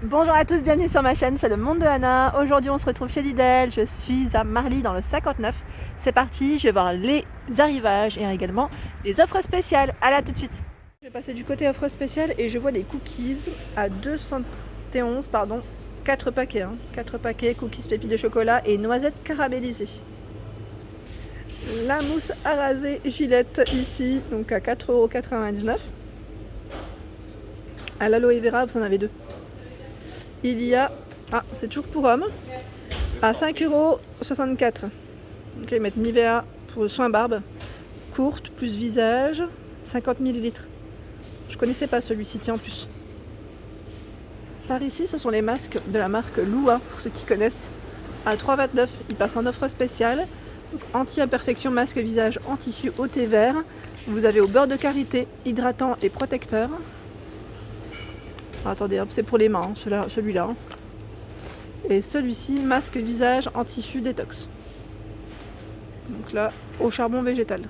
Bonjour à tous, bienvenue sur ma chaîne, c'est le monde de Anna. Aujourd'hui on se retrouve chez Lidl, je suis à Marly dans le 59. C'est parti, je vais voir les arrivages et également les offres spéciales. À là tout de suite. Je vais passer du côté offres spéciales et je vois des cookies à 2,71 pardon, 4 paquets. 4 paquets, cookies pépites de chocolat et noisettes caramélisées. La mousse à raser Gillette ici, donc à 4,99 €. À l'aloe vera, vous en avez deux. Il y a, c'est toujours pour hommes, à 5,64 €. Donc ils mettent Nivea pour soin barbe, courte plus visage, 50 ml. Je connaissais pas celui-ci, tiens en plus. Par ici, ce sont les masques de la marque Lua, pour ceux qui connaissent, à 3,29 €. Ils passent en offre spéciale. Anti-imperfection, masque visage en tissu au thé vert. Vous avez au beurre de karité, hydratant et protecteur. Attendez, c'est pour les mains, celui-là. Et celui-ci, masque visage en tissu détox. Donc là, au charbon végétal.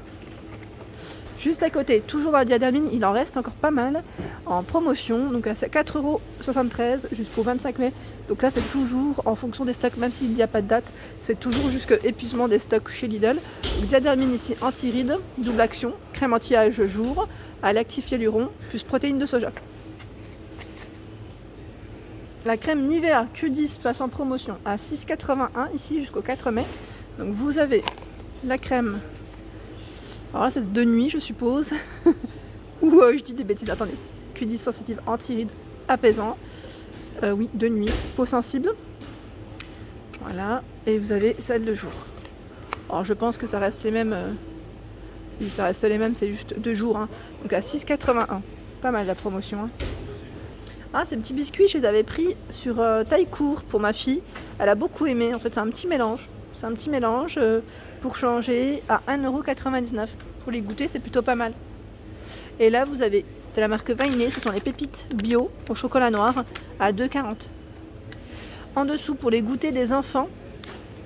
Juste à côté, toujours à Diadamine, il en reste encore pas mal en promotion. Donc à 4,73 € jusqu'au 25 mai. Donc là, c'est toujours en fonction des stocks, même s'il n'y a pas de date. C'est toujours jusqu'à épuisement des stocks chez Lidl. Donc Diadamine ici, anti-rides, double action, crème anti-âge jour, à l'actif hyaluron, plus protéines de soja. La crème Nivea Q10 passe en promotion à 6,81 € ici jusqu'au 4 mai. Donc vous avez la crème, alors là c'est de nuit je suppose, ou je dis des bêtises, attendez, Q10 sensitive anti-rides apaisant, oui de nuit, peau sensible, voilà, et vous avez celle de jour. Alors je pense que ça reste les mêmes, oui ça reste les mêmes, c'est juste de jour, donc à 6,81 €, pas mal la promotion. Ces petits biscuits, je les avais pris sur taille court pour ma fille. Elle a beaucoup aimé. En fait, c'est un petit mélange. C'est un petit mélange pour changer à 1,99 €. Pour les goûter, c'est plutôt pas mal. Et là, vous avez de la marque Vainé. Ce sont les pépites bio au chocolat noir à 2,40 €. En dessous, pour les goûters des enfants,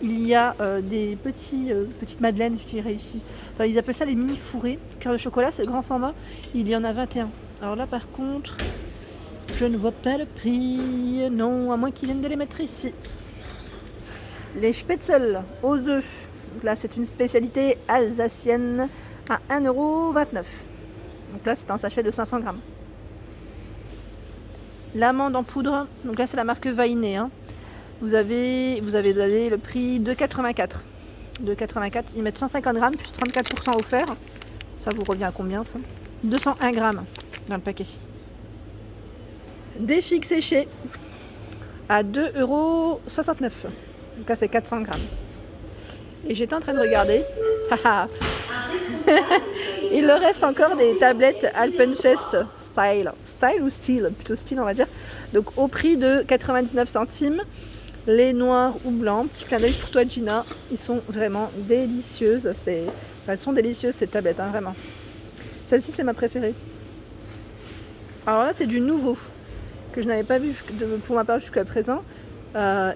il y a des petites madeleines, je dirais ici. Enfin, ils appellent ça les mini fourrés. Cœur de chocolat, c'est grand format. Il y en a 21. Alors là, par contre, je ne vois pas le prix, non, à moins qu'ils viennent de les mettre ici. Les Spätzle aux œufs, donc là c'est une spécialité alsacienne à 1,29 €. Donc là c'est un sachet de 500 grammes. L'amande en poudre, donc là c'est la marque Vainé. Vous avez le prix de 2,84 €. 2,84 €, ils mettent 150 grammes plus 34% offert. Ça vous revient à combien ça? 201 grammes dans le paquet. Des figues séchées à 2,69 €. Donc là c'est 400 grammes. Et j'étais en train de regarder. Il leur reste encore des tablettes Alpenfest Style. Style ou Style, plutôt Style on va dire. Donc au prix de 99 centimes. Les noirs ou blancs. Petit clin d'œil pour toi Gina. Ils sont vraiment délicieuses. Elles sont délicieuses ces tablettes, vraiment. Celle-ci c'est ma préférée. Alors là c'est du nouveau, que je n'avais pas vu pour ma part jusqu'à présent.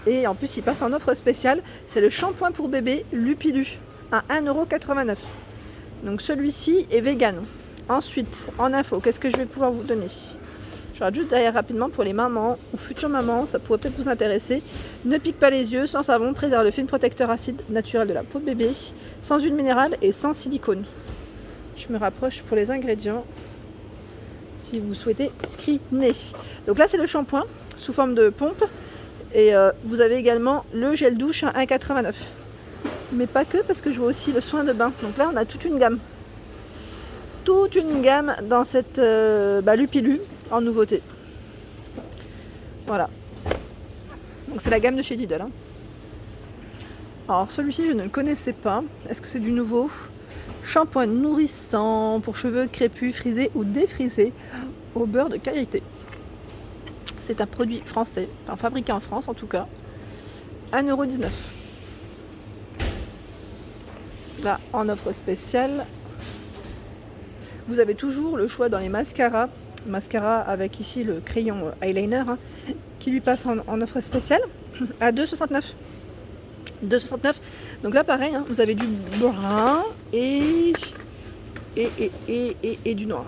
Et en plus il passe en offre spéciale. C'est le shampoing pour bébé Lupilu à 1,89 €. Donc celui-ci est vegan. Ensuite, en info, qu'est-ce que je vais pouvoir vous donner? Je regarde juste derrière rapidement pour les mamans ou futures mamans, ça pourrait peut-être vous intéresser. Ne pique pas les yeux, sans savon, préserve le film protecteur acide naturel de la peau de bébé, sans huile minérale et sans silicone. Je me rapproche pour les ingrédients si vous souhaitez screener. Donc là c'est le shampoing sous forme de pompe et vous avez également le gel douche à 1,89 €. Mais pas que, parce que je vois aussi le soin de bain. Donc là on a toute une gamme. Toute une gamme dans cette Lupilu en nouveauté. Voilà. Donc c'est la gamme de chez Lidl. Alors celui-ci je ne le connaissais pas. Est-ce que c'est du nouveau? Shampoing nourrissant pour cheveux crépus, frisés ou défrisés au beurre de karité. C'est un produit français, enfin fabriqué en France en tout cas. 1,19 €. Là, en offre spéciale, vous avez toujours le choix dans les mascaras. Mascara avec ici le crayon eyeliner qui lui passe en offre spéciale à 2,69 €. 2,69 €. Donc là pareil, vous avez du brun et du noir.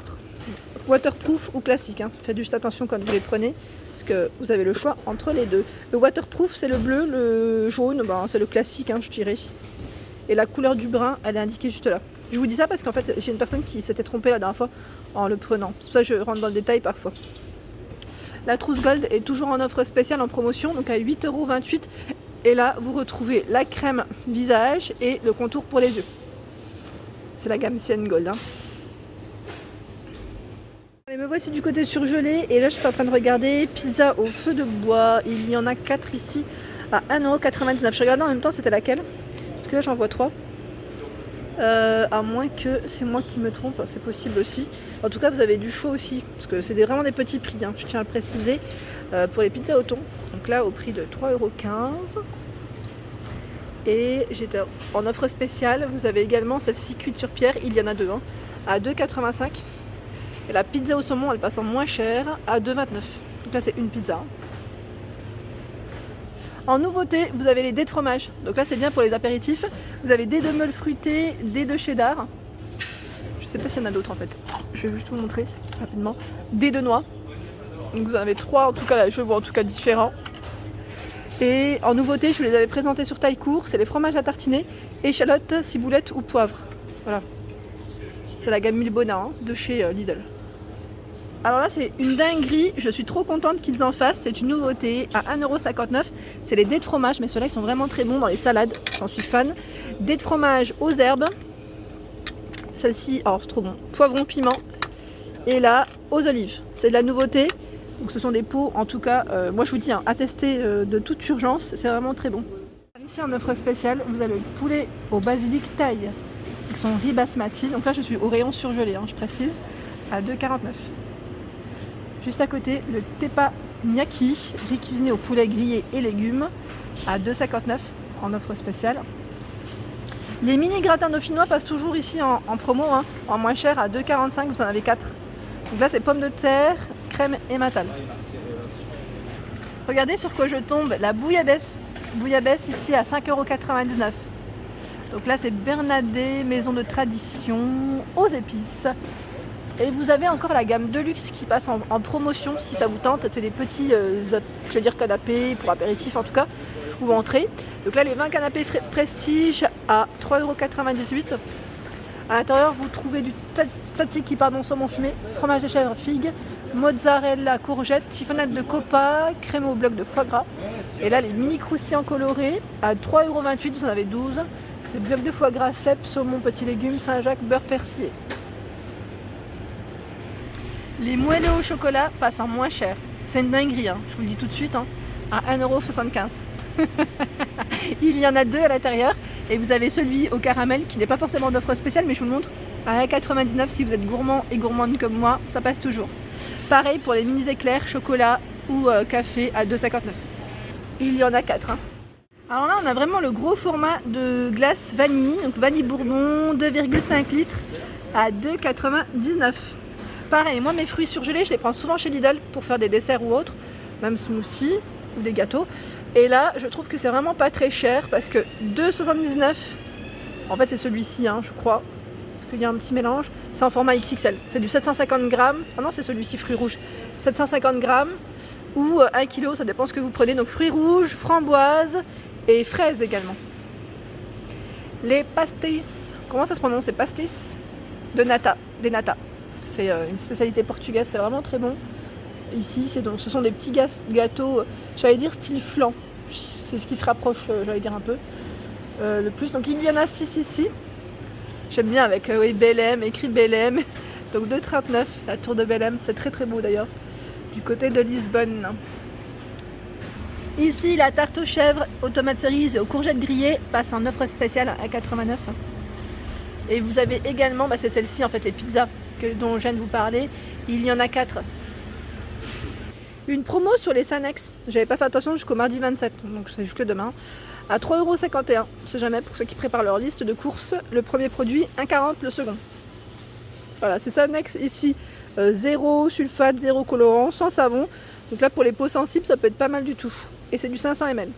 Waterproof ou classique, faites juste attention quand vous les prenez. parce que vous avez le choix entre les deux. Le waterproof c'est le bleu, le jaune ben, c'est le classique je dirais. Et la couleur du brun elle est indiquée juste là. Je vous dis ça parce qu'en fait j'ai une personne qui s'était trompée la dernière fois en le prenant. C'est pour ça que je rentre dans le détail parfois. La trousse gold est toujours en offre spéciale en promotion, donc à 8,28 €. Et là vous retrouvez la crème visage et le contour pour les yeux. C'est la gamme Sienne Gold. Et me voici du côté surgelé et là je suis en train de regarder pizza au feu de bois. Il y en a 4 ici à 1,99 €. Je regardais en même temps c'était laquelle, parce que là j'en vois 3. À moins que c'est moi qui me trompe, c'est possible aussi. En tout cas vous avez du choix aussi, parce que c'est vraiment des petits prix, je tiens à le préciser, pour les pizzas au thon. Donc là au prix de 3,15 €. Et j'étais en offre spéciale, vous avez également celle-ci cuite sur pierre, il y en a 2, à 2,85 €. Et la pizza au saumon elle passe en moins cher à 2,29 €. Donc là c'est une pizza. En nouveauté, vous avez les dés de fromage. Donc là, c'est bien pour les apéritifs. Vous avez dés de meule fruitée, dés de cheddar. Je sais pas s'il y en a d'autres en fait. Je vais juste vous montrer rapidement. Dés de noix. Donc vous en avez 3 en tout cas, là, je vois en tout cas différents. Et en nouveauté, je vous les avais présentés sur taille court. C'est les fromages à tartiner, échalote, ciboulette ou poivre. Voilà. C'est la gamme Milbona de chez Lidl. Alors là c'est une dinguerie, je suis trop contente qu'ils en fassent, c'est une nouveauté à 1,59 €. C'est les dés de fromage, mais ceux-là ils sont vraiment très bons dans les salades, j'en suis fan. Dés de fromage aux herbes, celle-ci, alors c'est trop bon, poivron, piment, et là aux olives, c'est de la nouveauté. Donc ce sont des pots, en tout cas, moi je vous dis, à tester de toute urgence, c'est vraiment très bon. Ici en offre spéciale, vous avez le poulet au basilic thaï, qui sont riz basmati, donc là je suis au rayon surgelé, je précise, à 2,49 €. Juste à côté, le teppanyaki, riz cuisiné au poulet grillé et légumes, à 2,59 € en offre spéciale. Les mini gratins dauphinois passent toujours ici en promo, en moins cher, à 2,45 €, vous en avez 4. Donc là c'est pommes de terre, crème et matal. Regardez sur quoi je tombe, la bouillabaisse. Bouillabaisse ici à 5,99 €. Donc là c'est Bernadette, maison de tradition, aux épices. Et vous avez encore la gamme Deluxe qui passe en promotion si ça vous tente. C'est des petits je veux dire canapés pour apéritif en tout cas, ou entrée. Donc là les 20 canapés Prestige à 3,98 €. À l'intérieur vous trouvez du tzatziki, saumon fumé, fromage de chèvre, figue, mozzarella, courgette, chiffonnade de copa, crème au bloc de foie gras. Et là les mini croustillants colorés à 3,28 €, vous en avez 12. C'est bloc de foie gras, cèpe, saumon, petits légumes, Saint-Jacques, beurre persillé. Les moelleux au chocolat passent en moins cher. C'est une dinguerie, je vous le dis tout de suite, à 1,75 €. Il y en a 2 à l'intérieur. Et vous avez celui au caramel qui n'est pas forcément d'offre spéciale, mais je vous le montre. À 1,99 € si vous êtes gourmand et gourmande comme moi, ça passe toujours. Pareil pour les mini éclairs, chocolat ou café à 2,59 €. Il y en a 4. Alors là, on a vraiment le gros format de glace vanille. Donc vanille bourbon, 2,5 litres à 2,99 €. Pareil, moi mes fruits surgelés, je les prends souvent chez Lidl pour faire des desserts ou autres, même smoothies ou des gâteaux. Et là, je trouve que c'est vraiment pas très cher parce que 2,79 €, en fait c'est celui-ci, je crois, parce qu'il y a un petit mélange, c'est en format XXL. C'est du 750 grammes, ah non c'est celui-ci fruits rouges, 750 grammes ou 1 kg, ça dépend ce que vous prenez. Donc fruits rouges, framboises et fraises également. Les pastéis, comment ça se prononce? C'est pastéis de nata, des nata. C'est une spécialité portugaise, c'est vraiment très bon. Ici, ce sont des petits gâteaux, j'allais dire style flan. C'est ce qui se rapproche, j'allais dire un peu, le plus. Donc il y en a 6 ici. J'aime bien avec Belém, écrit Belém. Donc 2,39 €, la tour de Belém, c'est très très beau d'ailleurs, du côté de Lisbonne. Ici, la tarte aux chèvres, aux tomates cerises et aux courgettes grillées passe en offre spéciale à 89 €. Et vous avez également, c'est celle-ci en fait, les pizzas dont je viens de vous parler, il y en a 4. Une promo sur les Sanex, j'avais pas fait attention jusqu'au mardi 27, donc c'est jusque demain, à 3,51 €, c'est jamais pour ceux qui préparent leur liste de courses. Le premier produit, 1,40 € le second. Voilà, c'est Sanex ici, 0 sulfate, 0 colorant, sans savon. Donc là pour les peaux sensibles, ça peut être pas mal du tout. Et c'est du 500 ml.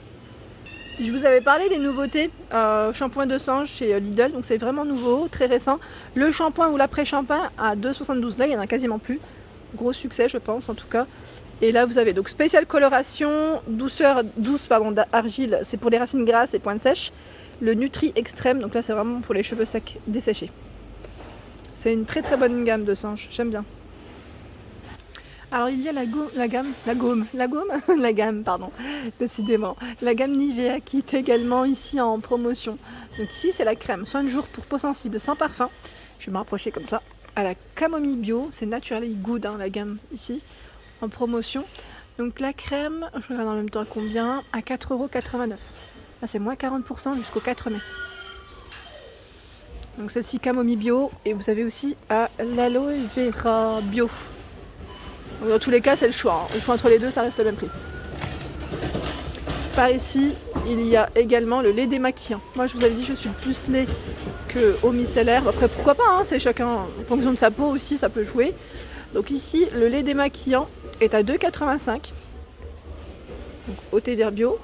Je vous avais parlé des nouveautés shampoing de sang chez Lidl, donc c'est vraiment nouveau, très récent. Le shampoing ou l'après-shampoing à 2,72 €, là il n'y en a quasiment plus. Gros succès je pense en tout cas. Et là vous avez donc spécial coloration, douceur douce d'argile, c'est pour les racines grasses et pointes sèches. Le Nutri Extrême, donc là c'est vraiment pour les cheveux secs desséchés. C'est une très très bonne gamme de singes, j'aime bien. Alors il y a la gamme, décidément, la gamme Nivea qui est également ici en promotion. Donc ici c'est la crème soin de jour pour peau sensible sans parfum. Je vais me rapprocher comme ça. À la camomille bio, c'est Naturally Good la gamme ici en promotion. Donc la crème, je regarde en même temps combien, à 4,89 €. Là c'est moins 40% jusqu'au 4 mai. Donc celle-ci camomille bio et vous avez aussi à l'aloe vera bio. Donc dans tous les cas c'est le choix, hein. Le choix entre les deux ça reste le même prix. Par ici il y a également le lait démaquillant. Moi je vous avais dit je suis plus lait que eau micellaire. Après pourquoi pas, hein, c'est chacun en fonction de sa peau aussi, ça peut jouer. Donc ici le lait démaquillant est à 2,85 €. Donc eau thé vert bio.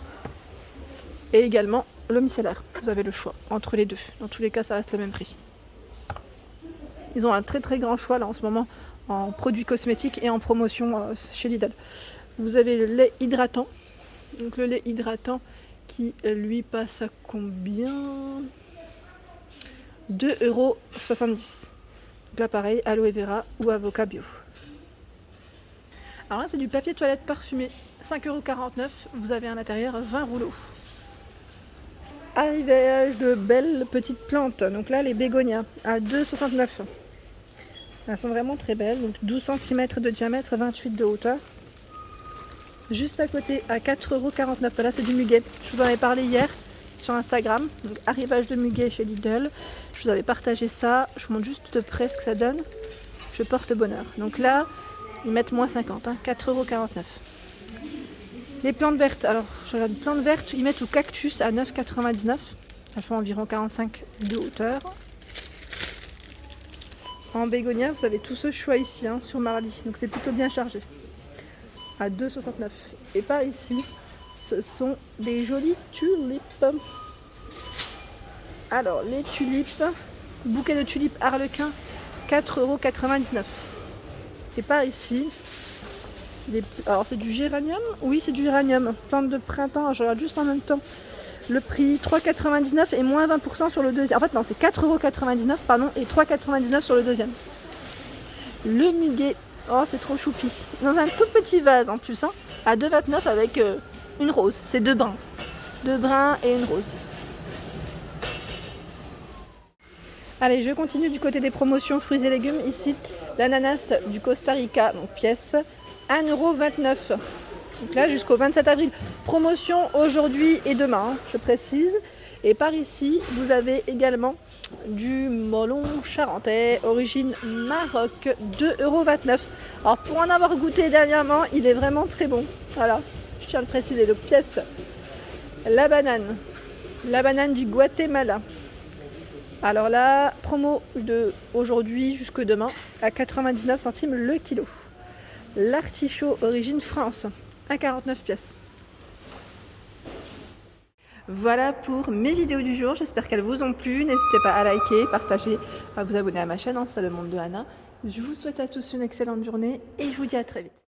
Et également le micellaire. Vous avez le choix entre les deux. Dans tous les cas, ça reste le même prix. Ils ont un très très grand choix là en ce moment en produits cosmétiques et en promotion chez Lidl. Vous avez le lait hydratant. Donc le lait hydratant qui lui passe à combien? 2,70 €. Donc là pareil, aloe vera ou avocat bio. Alors là c'est du papier toilette parfumé. 5,49 €. Vous avez à l'intérieur 20 rouleaux. Arrivage de belles petites plantes. Donc là les bégonias à 2,69 €. Elles sont vraiment très belles. Donc 12 cm de diamètre, 28 de hauteur. Juste à côté à 4,49 €. Là c'est du muguet. Je vous en avais parlé hier sur Instagram. Donc arrivage de muguet chez Lidl. Je vous avais partagé ça. Je vous montre juste de près ce que ça donne. Je porte bonheur. Donc là ils mettent moins 50, hein, 4,49 €. Les plantes vertes, alors je regarde les plantes vertes, ils mettent au cactus à 9,99 €. Elles font environ 45 de hauteur. En bégonia, vous avez tout ce choix ici, hein, sur Marly, donc c'est plutôt bien chargé. À 2,69 €. Et par ici, ce sont des jolies tulipes. Alors les tulipes, bouquet de tulipes harlequin, 4,99 €. Et par ici, alors c'est du géranium? Oui c'est du géranium, plante de printemps, je regarde juste en même temps le prix, 3,99 € et moins 20% sur le deuxième. En fait non, c'est 4,99 € pardon, et 3,99 € sur le deuxième. Le muguet, oh c'est trop choupi, dans un tout petit vase en plus, hein, à 2,29 € avec une rose, c'est deux brins et une rose. Allez, je continue du côté des promotions fruits et légumes. Ici l'ananas du Costa Rica, donc pièce 1,29 €. Donc là jusqu'au 27 avril. Promotion aujourd'hui et demain, hein, je précise. Et par ici, vous avez également du melon charentais, origine Maroc, 2,29 €. Alors pour en avoir goûté dernièrement, il est vraiment très bon. Voilà, je tiens à le préciser. Donc pièce, la banane du Guatemala. Alors là, promo de aujourd'hui jusque demain à 99 centimes le kilo. L'artichaut origine France, à 49 pièces. Voilà pour mes vidéos du jour, j'espère qu'elles vous ont plu. N'hésitez pas à liker, partager, à vous abonner à ma chaîne, c'est le monde de Anna. Je vous souhaite à tous une excellente journée et je vous dis à très vite.